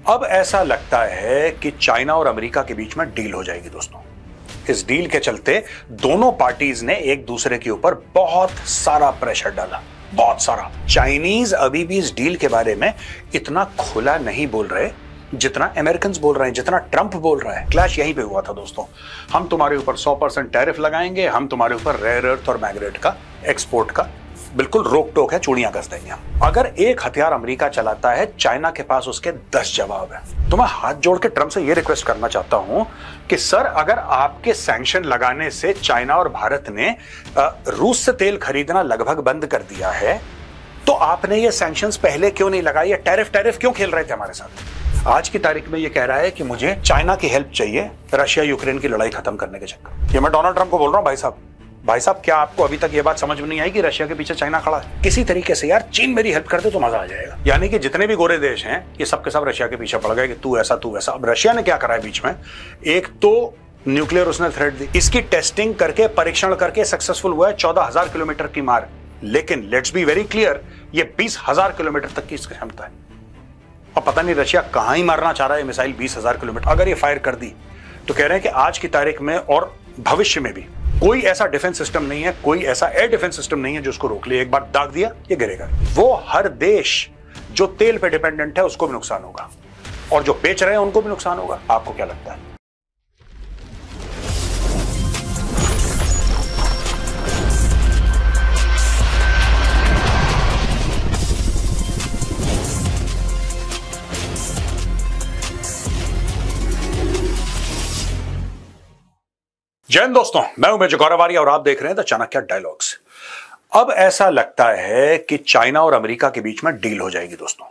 अब ऐसा लगता है कि चाइना और अमेरिका के बीच में डील हो जाएगी दोस्तों। इस डील के चलते दोनों पार्टीज ने एक दूसरे के ऊपर बहुत सारा प्रेशर डाला, बहुत सारा। चाइनीज अभी भी इस डील के बारे में इतना खुला नहीं बोल रहे जितना अमेरिकन बोल रहे हैं, जितना ट्रंप बोल रहा है। क्लैश यहीं पे हुआ था दोस्तों। हम तुम्हारे ऊपर 100% टैरिफ लगाएंगे, हम तुम्हारे ऊपर रेयर अर्थ और मैग्नेट का एक्सपोर्ट का बिल्कुल रोक टोक है, चूड़ियां कस देंगे हम। अगर एक हथियार अमेरिका चलाता है, चाइना के पास उसके 10 जवाब है। तो मैं हाथ जोड़ के ट्रंप से यह रिक्वेस्ट करना चाहता हूं कि सर, अगर आपके सैंक्शन लगाने से चाइना और भारत ने रूस से तेल खरीदना लगभग बंद कर दिया है, तो आपने ये सैंक्शंस पहले क्यों नहीं लगाए? ये टैरिफ क्यों खेल रहे थे हमारे साथ? आज की तारीख में ये कह रहा है कि मुझे चाइना की हेल्प चाहिए रशिया यूक्रेन की लड़ाई खत्म करने के चक्कर। ये मैं डोनाल्ड ट्रंप को बोल रहा हूं, भाई साहब, क्या आपको अभी तक ये बात समझ में नहीं आई कि रशिया के पीछे चाइना खड़ा है? किसी तरीके से यार चीन मेरी हेल्प कर दे तो मजा आ जाएगा। यानी कि जितने भी गोरे देश हैं ये सब के सब रशिया के पीछे पड़ गए कि तू ऐसा तू वैसा। अब रशिया ने क्या करा है बीच में? एक तो न्यूक्लियर उसने थ्रेट दी, इसकी टेस्टिंग करके परीक्षण करके सक्सेसफुल हुआ है 14,000 किलोमीटर की मार। लेकिन लेट्स बी वेरी क्लियर, ये 20,000 किलोमीटर तक की इसकी क्षमता है। और पता नहीं रशिया कहां ही मारना चाह रहा है मिसाइल 20,000 किलोमीटर। अगर ये फायर कर दी तो कह रहे हैं कि आज की तारीख में और भविष्य में भी कोई ऐसा डिफेंस सिस्टम नहीं है, कोई ऐसा एयर डिफेंस सिस्टम नहीं है जो उसको रोक ले। एक बार दाग दिया ये गिरेगा। वो हर देश जो तेल पे डिपेंडेंट है उसको भी नुकसान होगा, और जो बेच रहे हैं उनको भी नुकसान होगा। आपको क्या लगता है? जय हिंद दोस्तों, मैं हूं मेजर गौरवारी और आप देख रहे हैं द चाणक्य डायलॉग्स। अब ऐसा लगता है कि चाइना और अमेरिका के बीच में डील हो जाएगी दोस्तों।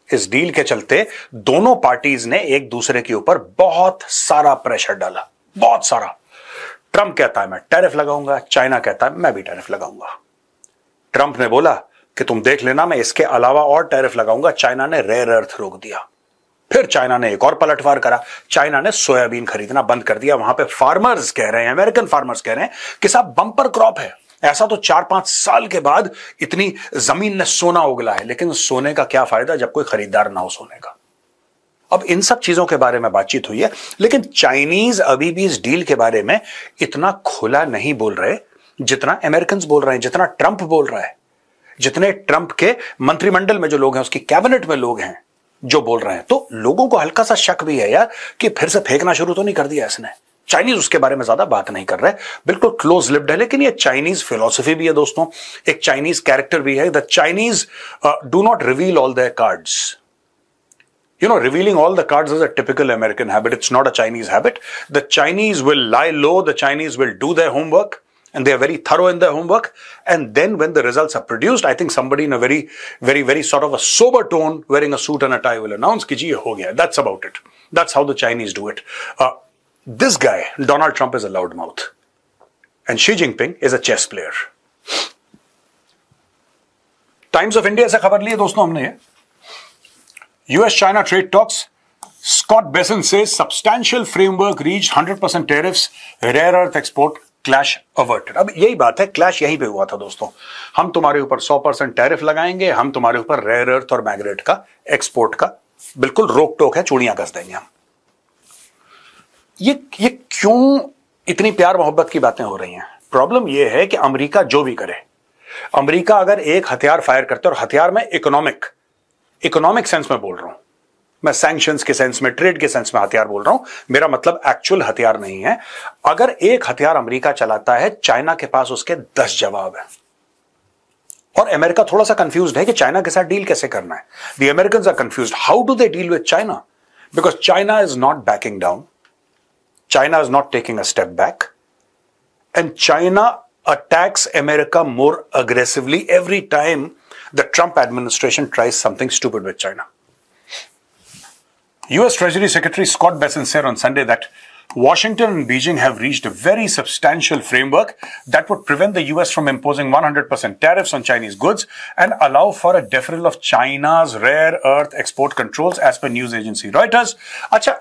इस डील के चलते दोनों पार्टीज ने एक दूसरे के ऊपर बहुत सारा प्रेशर डाला, बहुत सारा। ट्रंप कहता है मैं टैरिफ लगाऊंगा, चाइना कहता है मैं भी टैरिफ लगाऊंगा। ट्रंप ने बोला कि तुम देख लेना, मैं इसके अलावा और टैरिफ लगाऊंगा। चाइना ने रेयर अर्थ रोक दिया। फिर चाइना ने एक और पलटवार करा, चाइना ने सोयाबीन खरीदना बंद कर दिया। वहां पे फार्मर्स कह रहे हैं, अमेरिकन फार्मर्स कह रहे हैं कि साहब बंपर क्रॉप है, ऐसा तो 4-5 साल के बाद इतनी जमीन ने सोना उगला है। लेकिन सोने का क्या फायदा जब कोई खरीदार ना हो सोने का। अब इन सब चीजों के बारे में बातचीत हुई है, लेकिन चाइनीज अभी भी इस डील के बारे में इतना खुला नहीं बोल रहे जितना अमेरिकन बोल रहे हैं, जितना ट्रंप बोल रहा है, जितने ट्रंप के मंत्रिमंडल में जो लोग हैं, उसकी कैबिनेट में लोग हैं जो बोल रहे हैं। तो लोगों को हल्का सा शक भी है यार कि फिर से फेंकना शुरू तो नहीं कर दिया इसने। चाइनीज उसके बारे में ज्यादा बात नहीं कर रहे, बिल्कुल क्लोज लिप्ड है। लेकिन ये चाइनीज फिलॉसफी भी है दोस्तों, एक चाइनीज कैरेक्टर भी है। The Chinese do not reveal all their cards. You know, revealing all the cards is a typical American habit. It's not a Chinese habit. The Chinese will lie low. The Chinese will do their homework, and they are very thorough in their homework. And then when the results are produced, I think somebody in a very sort of a sober tone, wearing a suit and a tie, will announce कि जी हो गया. That's about it. That's how the Chinese do it. This guy, Donald Trump, is a loudmouth, and Xi Jinping is a chess player. Times of India से खबर ली है दोस्तों हमने। US-China trade talks. Scott Bessent says substantial framework reached 100% tariffs, rare earth export clash averted. अब यही बात है, clash यहीं पे हुआ था दोस्तों। हम तुम्हारे ऊपर 100% टैरिफ लगाएंगे, हम तुम्हारे ऊपर रेयर अर्थ और मैग्नेट का एक्सपोर्ट का बिल्कुल रोक टोक है, चूड़ियां कस देंगे हम। ये क्यों इतनी प्यार मोहब्बत की बातें हो रही हैं? प्रॉब्लम यह है कि अमेरिका जो भी करे, अमेरिका अगर एक हथियार फायर करते, और हथियार में इकोनॉमिक सेंस में बोल रहा हूं, मैं सैंक्शंस के सेंस में, ट्रेड के सेंस में हथियार बोल रहा हूं, मेरा मतलब एक्चुअल हथियार नहीं है। अगर एक हथियार अमेरिका चलाता है, चाइना के पास उसके 10 जवाब है। और अमेरिका थोड़ा सा कंफ्यूज्ड है कि चाइना के साथ डील कैसे करना है। The Americans are confused, how do they deal with China? Because China is not backing down, China is not taking a step back, and China attacks America more aggressively every time the Trump administration tries something stupid with China. US Treasury Secretary Scott Bessent said on Sunday that Washington and Beijing have reached a very substantial framework that would prevent the US from imposing 100% tariffs on Chinese goods and allow for a deferral of China's rare earth export controls as per news agency Reuters. अच्छा,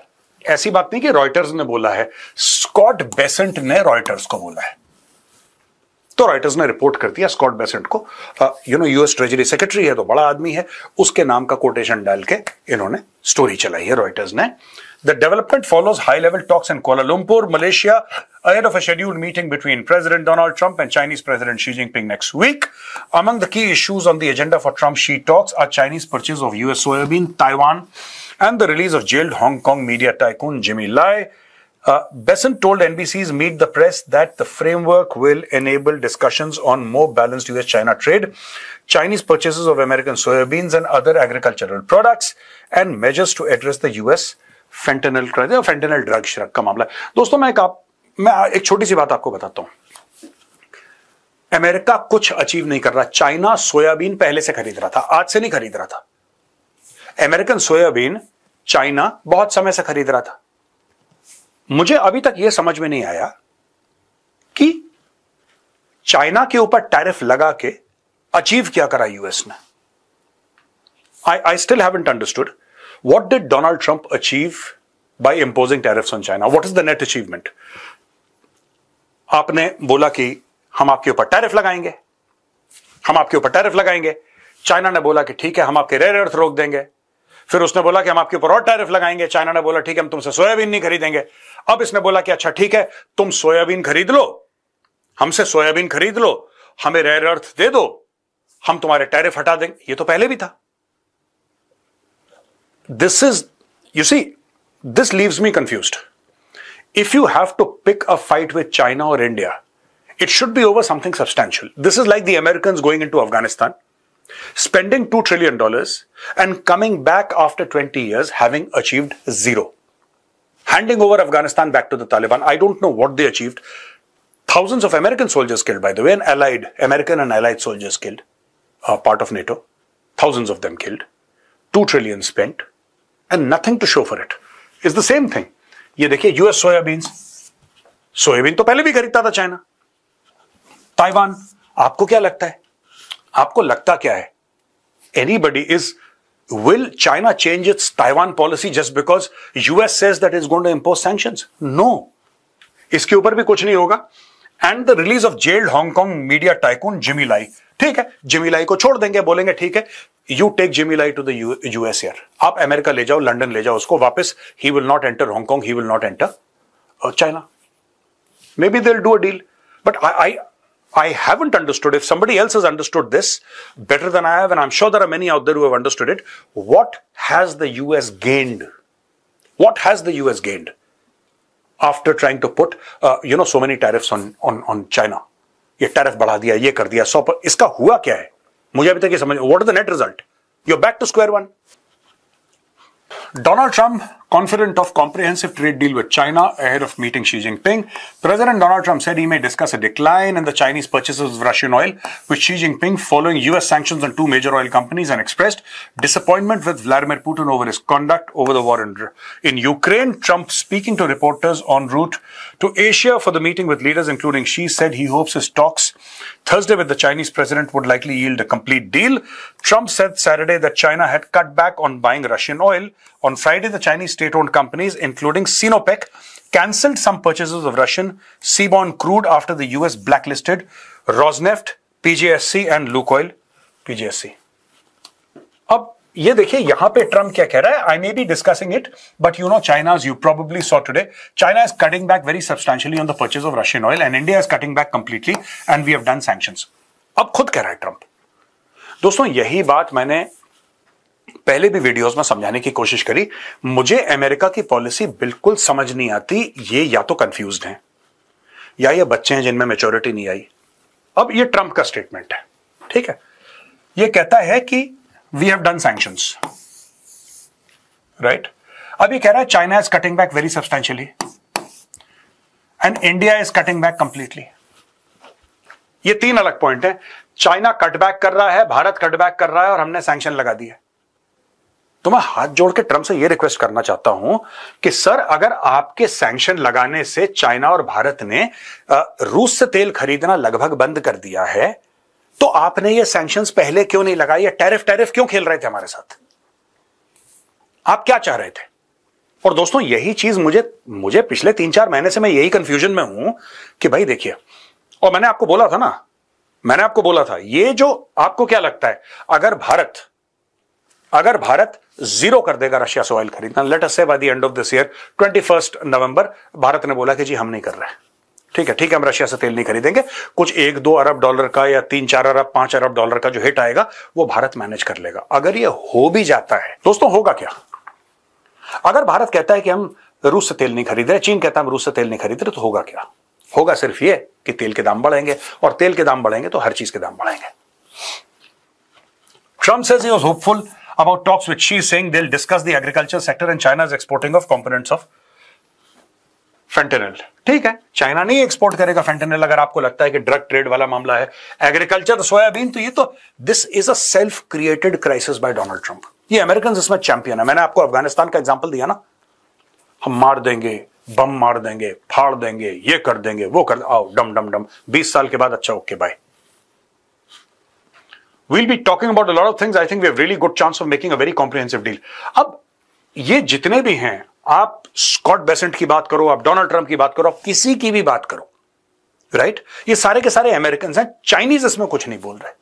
ऐसी बात नहीं कि Reuters ने बोला है, Scott Bessent ने Reuters को बोला है। तो रॉयटर्स ने रिपोर्ट कर दिया स्कॉट बेसेंट को, यूएस ट्रेजरी सेक्रेटरी है तो बड़ा आदमी है, उसके नाम का कोटेशन डाल के इन्होंने स्टोरी चलाई है रॉयटर्स ने। The development follows high-level talks in Kuala Lumpur, Malaysia, ahead of a scheduled meeting between President Donald Trump and Chinese President Xi Jinping next week. Among the key issues on the agenda for Trump-Xi talks are Chinese purchase of US soybean, Taiwan, and the release of jailed Hong Kong media tycoon Jimmy Lai. Besant told NBC's Meet the Press that the framework will enable discussions on more balanced US-China trade, Chinese purchases of American soybeans and other agricultural products, and measures to address the US fentanyl drug का मामला। दोस्तों मैं एक छोटी सी बात आपको बताता हूं। अमेरिका कुछ अचीव नहीं कर रहा। चाइना सोयाबीन पहले से खरीद रहा था, आज से नहीं खरीद रहा था। अमेरिकन सोयाबीन चाइना बहुत समय से खरीद रहा था। मुझे अभी तक यह समझ में नहीं आया कि चाइना के ऊपर टैरिफ लगा के अचीव क्या करा यूएस ने। I still haven't understood what did Donald Trump achieve by imposing tariffs on China? What is the net achievement? आपने बोला कि हम आपके ऊपर टैरिफ लगाएंगे, हम आपके ऊपर टैरिफ लगाएंगे। चाइना ने बोला कि ठीक है हम आपके रेयर अर्थ रोक देंगे। फिर उसने बोला कि हम आपके ऊपर और टैरिफ लगाएंगे। चाइना ने बोला ठीक है हम तुमसे सोयाबीन नहीं खरीदेंगे। अब इसने बोला कि अच्छा ठीक है तुम सोयाबीन खरीद लो, हमसे सोयाबीन खरीद लो, हमें रेयर अर्थ दे दो, हम तुम्हारे टैरिफ हटा देंगे। ये तो पहले भी था। This is, you see, this leaves me confused. If you have to pick a fight with China or India, it should be over something substantial. This is like the Americans going into Afghanistan, spending $2 trillion and coming back after 20 years having achieved zero. Handing over Afghanistan back to the Taliban. I don't know what they achieved. Thousands of American soldiers killed, by the way, and American and allied soldiers killed, part of NATO. Thousands of them killed. $2 trillion spent. And nothing to show for it. It's the same thing. ये देखिए US soybean तो पहले भी खरीदता था China. Taiwan, आपको क्या लगता है? आपको लगता क्या है? Will China change its Taiwan policy just because US says that it's going to impose sanctions? No. इसके ऊपर भी कुछ नहीं होगा। And the release of jailed Hong Kong media tycoon Jimmy Lai. ठीक है, जिमी लाई को छोड़ देंगे, बोलेंगे ठीक है you take Jimmy Lai to the US यार, आप अमेरिका ले जाओ, लंदन ले जाओ उसको वापस। He will not enter Hong Kong, he will not enter China. May be they will do a deal, but I haven't understood. If somebody else has understood this better than I have, and I'm sure there are many out there who have understood it, what has the US gained? What has the US gained after trying to put so many tariffs on China? ये tariff बढ़ा दिया, ये कर दिया, 100 पर इसका हुआ क्या है? मुझे अभी तक ये समझ, what is the net result? You are back to square one. Donald Trump confident of comprehensive trade deal with China ahead of meeting Xi Jinping. President Donald Trump said he may discuss a decline in the Chinese purchases of Russian oil with Xi Jinping following US sanctions on two major oil companies and expressed disappointment with Vladimir Putin over his conduct over the war in Ukraine. Trump, speaking to reporters en route to Asia for the meeting with leaders including Xi, said he hopes his talks Thursday with the Chinese president would likely yield a complete deal. Trump said Saturday that China had cut back on buying Russian oil. On Friday, the Chinese state-owned companies, including Sinopec, cancelled some purchases of Russian seaborne crude after the US blacklisted Rosneft, PJSC and Lukoil PJSC. अब ये देखिए यहां पे Trump क्या कह रहा है? I may be discussing it, but China, as you probably saw today, China is cutting back very substantially on the purchase of Russian oil, and India is cutting back completely, and we have done sanctions. अब खुद कह रहा है Trump. दोस्तों यही बात मैंने पहले भी वीडियोस में समझाने की कोशिश करी। मुझे अमेरिका की पॉलिसी बिल्कुल समझ नहीं आती। ये या तो कंफ्यूज्ड हैं या ये बच्चे हैं जिनमें मैच्योरिटी नहीं आई। अब ये ट्रम्प का स्टेटमेंट है, ठीक है। ये कहता है कि we have done sanctions, right. अब ये कह रहा है China is cutting back very substantially and India is cutting back completely. ये तीन अलग पॉइंट है। चाइना कट बैक कर रहा है, भारत कट बैक कर रहा है और हमने सैंक्शन लगा दिया। तो मैं हाथ जोड़ के ट्रम्प से यह रिक्वेस्ट करना चाहता हूं कि सर अगर आपके सैंक्शन लगाने से चाइना और भारत ने रूस से तेल खरीदना लगभग बंद कर दिया है, तो आपने ये सैंक्शंस पहले क्यों नहीं लगाए? ये टैरिफ क्यों खेल रहे थे हमारे साथ? आप क्या चाह रहे थे? और दोस्तों यही चीज मुझे पिछले 3-4 महीने से मैं यही कंफ्यूजन में हूं कि भाई देखिए, और मैंने आपको बोला था ना मैंने आपको बोला था, ये जो आपको क्या लगता है, अगर भारत जीरो कर देगा रशिया से ऑयल खरीदना, लेट अस से by the end of this year 21 नवंबर भारत ने बोला कि जी हम नहीं कर रहे हैं, ठीक है हम रशिया से तेल नहीं खरीदेंगे, कुछ 1-2 अरब डॉलर का या 3-4 अरब 5 अरब डॉलर का जो हिट आएगा वो भारत मैनेज कर लेगा। अगर ये हो भी जाता है दोस्तों, होगा क्या? अगर भारत कहता है कि हम रूस से तेल नहीं खरीद रहे, चीन कहता है हम रूस से तेल नहीं खरीद रहे, तो होगा क्या? होगा सिर्फ ये कि तेल के दाम बढ़ेंगे, और तेल के दाम बढ़ेंगे तो हर चीज के दाम बढ़ेंगे। Trump says he was hopeful about talks with Xi, saying they'll discuss the agriculture sector and China's exporting of components of fentanyl। ठीक है, चाइना नहीं एक्सपोर्ट करेगा फेंटेनिल। अगर आपको लगता है कि ड्रग ट्रेड वाला मामला है, एग्रीकल्चर, सोयाबीन, तो ये तो this is a self created crisis by Donald Trump. ये अमेरिकन इसमें चैंपियन है। मैंने आपको अफगानिस्तान का एग्जांपल दिया ना, हम मार देंगे, बम मार देंगे, फाड़ देंगे, ये कर देंगे, वो कर, आओ डम डम डम, 20 साल के बाद अच्छा okay bye. We'll be talking about a lot of things. I think we have really good chance of making a very comprehensive deal. अब ये जितने भी हैं, आप स्कॉट बेसेंट की बात करो, आप डोनाल्ड ट्रंप की बात करो, आप किसी की भी बात करो, राइट? ये सारे के सारे अमेरिकन हैं। चाइनीज इसमें कुछ नहीं बोल रहे,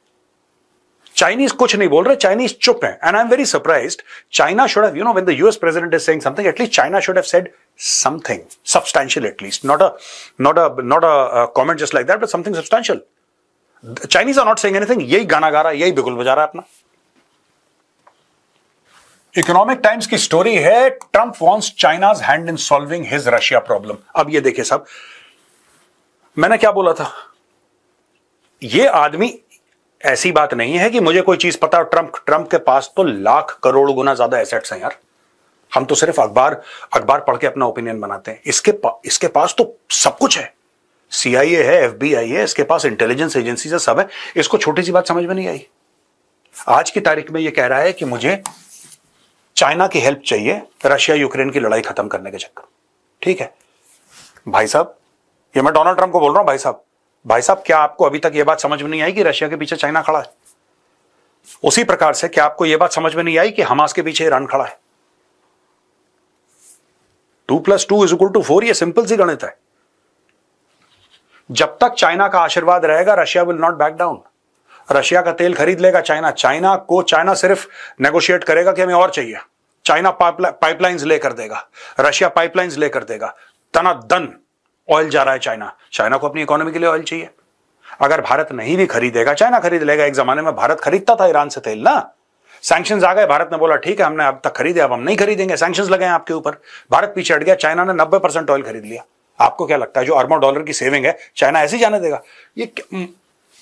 चाइनीज कुछ नहीं बोल रहे, चाइनीज चुप हैं। And I am very surprised. China should have, when the US president is saying something, at least China should have said something substantial, at least not a comment just like that, but something substantial. Chinese are not saying anything. यही गाना गा रहा है, यही बिगुल बजा रहा है अपना। इकोनॉमिक टाइम्स की स्टोरी है, Trump wants China's hand in solving his Russia problem. अब ये देखिए साहब, मैंने क्या बोला था, ये आदमी, ऐसी बात नहीं है कि मुझे कोई चीज पता है। ट्रंप के पास तो लाख करोड़ गुना ज्यादा एसेट्स हैं यार। हम तो सिर्फ अखबार पढ़ के अपना ओपिनियन बनाते हैं। इसके पास तो सब कुछ है, CIA है, FBI है, इसके पास इंटेलिजेंस एजेंसी से सब है। इसको छोटी सी बात समझ में नहीं आई। आज की तारीख में ये कह रहा है कि मुझे चाइना की हेल्प चाहिए रशिया यूक्रेन की लड़ाई खत्म करने के चक्कर। ठीक है भाई साहब, ये मैं डोनाल्ड ट्रंप को बोल रहा हूं, भाई साहब क्या आपको अभी तक यह बात समझ में नहीं आई कि रशिया के पीछे चाइना खड़ा है? उसी प्रकार से क्या आपको यह बात समझ में नहीं आई कि हमास के पीछे ईरान खड़ा है? 2+2 = 4, ये सिंपल सी गणित है। जब तक चाइना का आशीर्वाद रहेगा, Russia will not back down. Russia का तेल खरीद लेगा चाइना। चाइना सिर्फ नेगोशिएट करेगा कि हमें और चाहिए। चाइना पाइपलाइंस लेकर देगा, रशिया पाइपलाइंस लेकर देगा। तनादन ऑयल जा रहा है चाइना को अपनी इकोनॉमी के लिए ऑयल चाहिए। अगर भारत नहीं भी खरीदेगा, चाइना खरीद लेगा। एक जमाने में भारत खरीदता था ईरान से तेल ना, सैंक्शंस आ गए, भारत ने बोला ठीक है हमने अब तक खरीदे, अब हम नहीं खरीदेंगे, सैंक्शंस लगे हैं आपके ऊपर। भारत पीछे हट गया, चाइना ने 90% ऑयल खरीद लिया। आपको क्या लगता है जो अरबों डॉलर की सेविंग है चाइना ऐसे ही जाने देगा? ये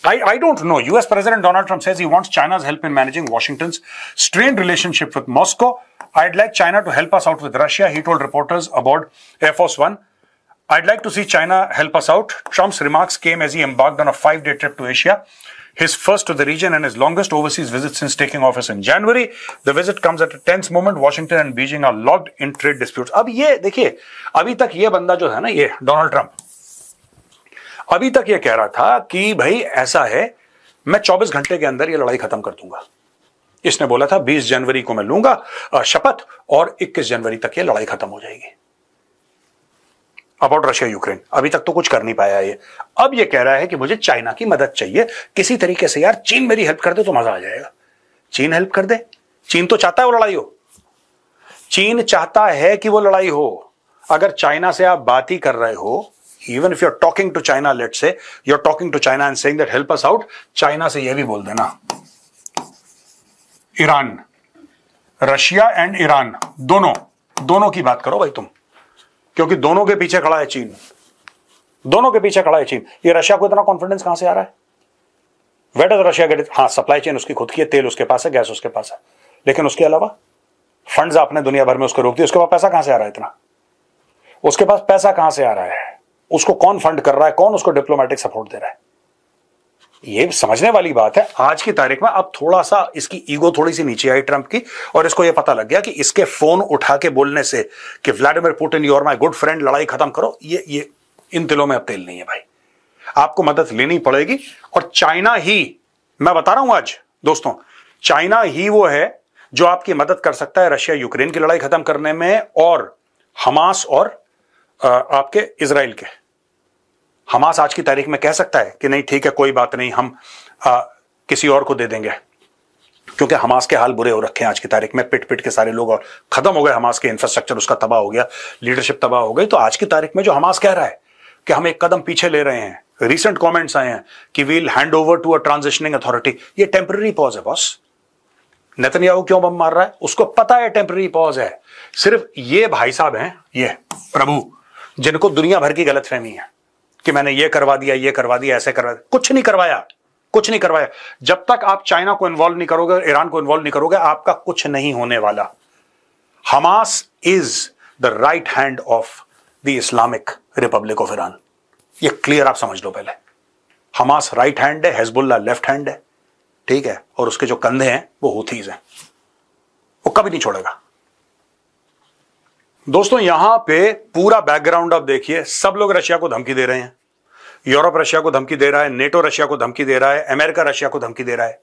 I don't know. US President Donald Trump says he wants China's help in managing Washington's strained relationship with Moscow. I'd like China to help us out with Russia, he told reporters aboard Air Force One. I'd like to see China help us out. Trump's remarks came as he embarked on a 5-day trip to Asia, his first to the region and his longest overseas visit since taking office in January. The visit comes at a tense moment. Washington and Beijing are locked in trade disputes. अब ये देखिए, अभी तक ये बंदा जो है ना, ये डोनाल्ड ट्रंप, अभी तक ये कह रहा था कि भाई ऐसा है, मैं 24 घंटे के अंदर ये लड़ाई खत्म कर दूंगा। इसने बोला था 20 जनवरी को मैं लूंगा शपथ और 21 जनवरी तक ये लड़ाई खत्म हो जाएगी अबाउट रशिया यूक्रेन। अभी तक तो कुछ कर नहीं पाया ये। अब ये कह रहा है कि मुझे चाइना की मदद चाहिए किसी तरीके से। यार चीन मेरी हेल्प कर दे तो मजा आ जाएगा। चीन हेल्प कर दे? चीन तो चाहता है वो लड़ाई हो, चीन चाहता है कि वो लड़ाई हो। अगर चाइना से आप बात ही कर रहे हो, even if you're talking to China, let's say you're talking to China and saying that help us out, China से यह भी बोल देना, ईरान, रशिया एंड ईरान दोनों की बात करो भाई तुम, क्योंकि दोनों के पीछे खड़ा है चीन। दोनों के पीछे खड़ा है चीन। ये रशिया को इतना कॉन्फिडेंस कहां से आ रहा है? Where does Russia get it? हाँ, सप्लाई चेन उसकी खुद की है, तेल उसके पास है, गैस उसके पास है, लेकिन उसके अलावा फंड्स आपने दुनिया भर में उसको रोक दिया। उसके पास पैसा कहां से आ रहा है इतना? उसके पास पैसा कहां से आ रहा है? उसको कौन फंड कर रहा है? कौन उसको डिप्लोमेटिक सपोर्ट दे रहा है? ये समझने वाली बात है। आज की तारीख में अब थोड़ा सा इसकी ईगो थोड़ी सी नीचे आई ट्रंप की, और इसको यह पता लग गया कि इसके फोन उठा के बोलने से कि Vladimir Putin you are my good friend, लड़ाई खत्म करो, ये इन दिलों में अब तेल नहीं है भाई। आपको मदद लेनी पड़ेगी। और चाइना ही, मैं बता रहा हूं आज दोस्तों, चाइना ही वो है जो आपकी मदद कर सकता है रशिया यूक्रेन की लड़ाई खत्म करने में, और हमास और आपके इजराइल के। हमास आज की तारीख में कह सकता है कि नहीं ठीक है कोई बात नहीं, हम किसी और को दे देंगे, क्योंकि हमास के हाल बुरे हो रखे हैं आज की तारीख में, पिट पिट के सारे लोग और खत्म हो गए, हमास के इंफ्रास्ट्रक्चर उसका तबाह हो गया, लीडरशिप तबाह हो गई। तो आज की तारीख में जो हमास कह रहा है कि हम एक कदम पीछे ले रहे हैं, रिसेंट कमेंट्स आए हैं कि we'll hand over to a transitioning authority, ये टेम्पररी पॉज है बॉस। नेतन्याहू क्यों बम मार रहा है? उसको पता है टेम्पररी पॉज है। सिर्फ ये भाई साहब हैं, ये प्रभु, जिनको दुनिया भर की गलतफहमी है कि मैंने ये करवा दिया, ये करवा दिया, ऐसे करवा दिया। कुछ नहीं करवाया, कुछ नहीं करवाया। जब तक आप चाइना को इन्वॉल्व नहीं करोगे, ईरान को इन्वॉल्व नहीं करोगे, आपका कुछ नहीं होने वाला। Hamas is the right hand of the Islamic Republic of Iran. ये क्लियर आप समझ लो पहले। हमास राइट हैंड है, हिजबुल्लाह लेफ्ट हैंड है, ठीक है, और उसके जो कंधे हैं वो हूथीज हैं, वो कभी नहीं छोड़ेगा। दोस्तों यहां पे पूरा बैकग्राउंड आप देखिए, सब लोग रशिया को धमकी दे रहे हैं। यूरोप रशिया को धमकी दे रहा है, नेटो रशिया को धमकी दे रहा है, अमेरिका रशिया को धमकी दे रहा है,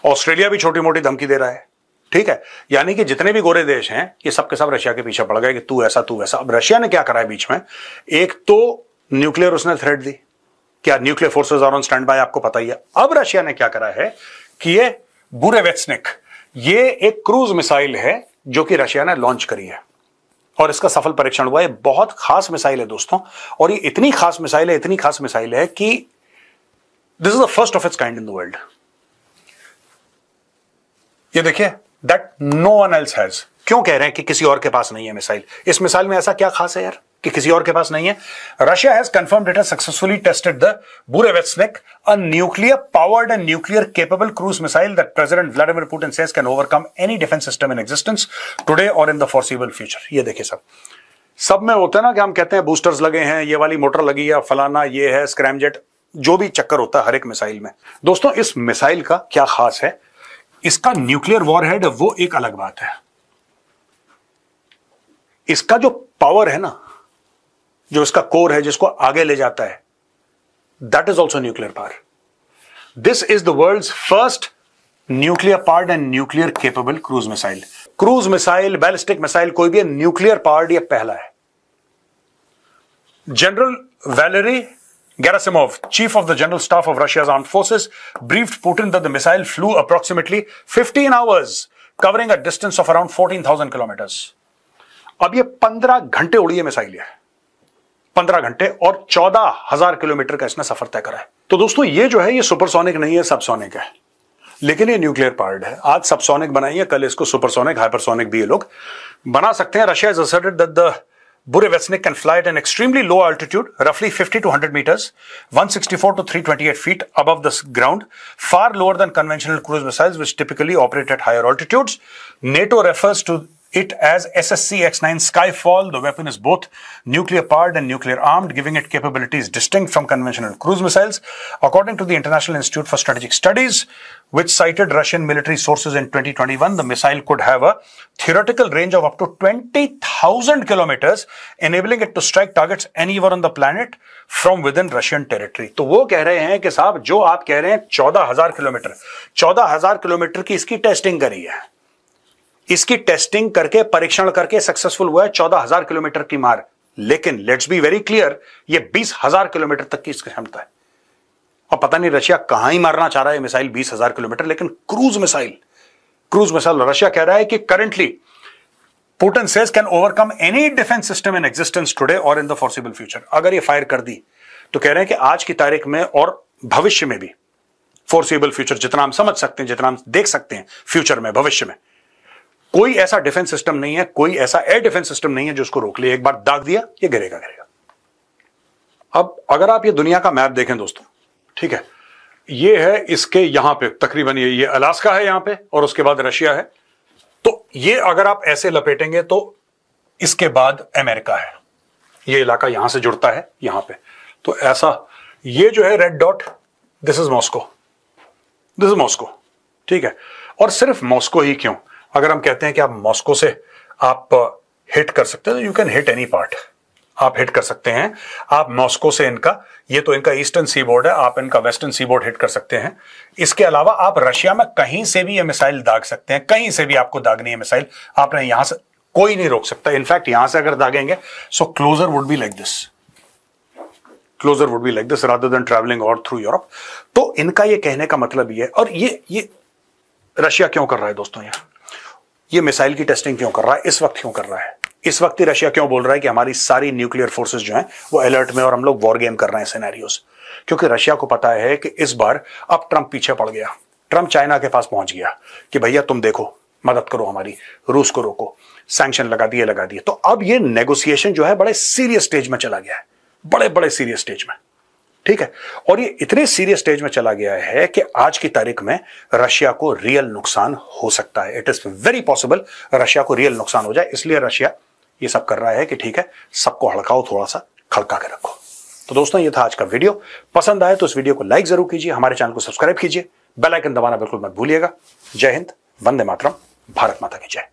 ऑस्ट्रेलिया भी छोटी मोटी धमकी दे रहा है, ठीक है। यानी कि जितने भी गोरे देश हैं ये सब के सब रशिया के पीछे पड़ गए कि तू ऐसा तू वैसा। अब रशिया ने क्या करा है बीच में, एक तो न्यूक्लियर उसने थ्रेट दी, क्या nuclear forces are on standby, आपको पता ही है। अब रशिया ने क्या करा है कि ये बुरेवेत्सनिक, ये एक क्रूज मिसाइल है जो कि रशिया ने लॉन्च करी है और इसका सफल परीक्षण हुआ है। बहुत खास मिसाइल है दोस्तों, और ये इतनी खास मिसाइल है, इतनी खास मिसाइल है कि this is the first of its kind in the world. ये देखिए, that no one else has. क्यों कह रहे हैं कि किसी और के पास नहीं है मिसाइल? इस मिसाइल में ऐसा क्या खास है यार कि किसी और के पास नहीं है? Russia has confirmed it has successfully tested the Burevestnik, a nuclear powered and nuclear capable cruise missile that president Vladimir Putin says can overcome any defence system in existence today or in the फॉरसीबल future. ये देखिए, सब में होता है ना कि हम कहते हैं बूस्टर्स लगे हैं, ये वाली मोटर लगी है, फलाना ये है, स्क्रैमजेट, जो भी चक्कर होता है हर एक मिसाइल में। दोस्तों इस मिसाइल का क्या खास है, इसका न्यूक्लियर वॉरहेड वो एक अलग बात है, इसका जो पावर है ना, जो इसका कोर है जिसको आगे ले जाता है, that is also nuclear power. This is the world's first nuclear powered and nuclear capable cruise missile. Cruise missile, ballistic missile, कोई भी न्यूक्लियर पावर्ड, ये पहला है। General Valery Gerasimov, chief of the general staff of Russia's armed forces, briefed Putin that the missile flew approximately 15 hours, covering a distance of around 14,000 kilometers. अब ये 15 घंटे उड़ी है मिसाइल, है 15 घंटे, और 14,000 किलोमीटर का इसने सफर तय करा है। तो दोस्तों ये जो है ये सुपरसोनिक नहीं है, सबसोनिक है, लेकिन ये न्यूक्लियर पावर्ड है। आज सबसोनिक बनाई है, कल इसको सुपरसोनिक, हाइपरसोनिक भी ये लोग बना सकते हैं। Russia has asserted that the Burevestnik can fly at an extremely low altitude, roughly 50 to 100 meters, 164 to 328 feet above the ground, far lower than conventional cruise missiles, which typically operate at higher altitudes. NATO refers to it as SSC-X9 Skyfall. The weapon is both nuclear powered and nuclear armed, giving it capabilities distinct from conventional cruise missiles. According to the International Institute for Strategic Studies, which cited Russian military sources in 2021, the missile could have a theoretical range of up to 20,000 kilometers, enabling it to strike targets anywhere on the planet from within Russian territory. तो वो कह रहे हैं कि साहब जो आप कह रहे हैं 14,000 किलोमीटर, 14,000 किलोमीटर की इसकी टेस्टिंग करी है, इसकी टेस्टिंग करके परीक्षण करके सक्सेसफुल हुआ है 14,000 किलोमीटर की मार। लेकिन लेट्स बी वेरी क्लियर, ये 20,000 किलोमीटर तक की इसकी क्षमता है। और पता नहीं रशिया कहां ही मारना चाह रहा है मिसाइल 20,000 किलोमीटर, लेकिन क्रूज मिसाइल रशिया कह रहा है कि currently Putin says can overcome any defence system in existence today or in the फॉरसीबल future. अगर ये फायर कर दी तो कह रहे हैं कि आज की तारीख में और भविष्य में भी, फॉरसीबल फ्यूचर जितना हम समझ सकते हैं, जितना हम देख सकते हैं फ्यूचर में, भविष्य में, कोई ऐसा डिफेंस सिस्टम नहीं है, कोई ऐसा एयर डिफेंस सिस्टम नहीं है जो उसको रोक ले। एक बार दाग दिया ये गिरेगा। अब अगर आप ये दुनिया का मैप देखें दोस्तों, ठीक है, ये है इसके यहां पे तकरीबन ये अलास्का है यहां पे, और उसके बाद रशिया है। तो ये अगर आप ऐसे लपेटेंगे तो इसके बाद अमेरिका है, ये इलाका यहां से जुड़ता है यहां पे। तो ऐसा ये जो है red dot, this is Moscow, ठीक है। और सिर्फ मॉस्को ही क्यों, अगर हम कहते हैं कि आप मॉस्को से आप हिट कर सकते हैं, तो you can hit any part, आप हिट कर सकते हैं। आप मॉस्को से इनका, ये तो इनका ईस्टर्न सी बोर्ड है, आप इनका वेस्टर्न सी बोर्ड हिट कर सकते हैं। इसके अलावा आप रशिया में कहीं से भी ये मिसाइल दाग सकते हैं, कहीं से भी आपको दागनी है मिसाइल, आपने यहां से कोई नहीं रोक सकता। इनफैक्ट यहां से अगर दागेंगे so closer would be like this, closer would be like this rather than travelling or through Europe. तो इनका ये कहने का मतलब ये, और ये रशिया क्यों कर रहा है दोस्तों, ये मिसाइल की टेस्टिंग क्यों कर रहा है, इस वक्त क्यों कर रहा है, इस वक्त ही रशिया क्यों बोल रहा है कि हमारी सारी न्यूक्लियर फोर्सेस जो हैं वो अलर्ट में और हम लोग वॉर गेम कर रहे हैं सिनेरियोस? क्योंकि रशिया को पता है कि इस बार अब ट्रंप पीछे पड़ गया, ट्रंप चाइना के पास पहुंच गया कि भैया तुम देखो, मदद करो हमारी, रूस को रोको, सैंक्शन लगा दिए। तो अब ये नेगोशिएशन जो है बड़े सीरियस स्टेज में चला गया है, बड़े सीरियस स्टेज में, ठीक है। और ये इतने सीरियस स्टेज में चला गया है कि आज की तारीख में रशिया को रियल नुकसान हो सकता है। It is very possible Russia को रियल नुकसान हो जाए, इसलिए रशिया ये सब कर रहा है कि ठीक है, सबको हड़काओ, थोड़ा सा खड़का के रखो। तो दोस्तों ये था आज का वीडियो। पसंद आए तो इस वीडियो को लाइक जरूर कीजिए, हमारे चैनल को सब्सक्राइब कीजिए, बेल आइकन दबाना बिल्कुल मत भूलिएगा। जय हिंद, वंदे मातरम, भारत माता की जय।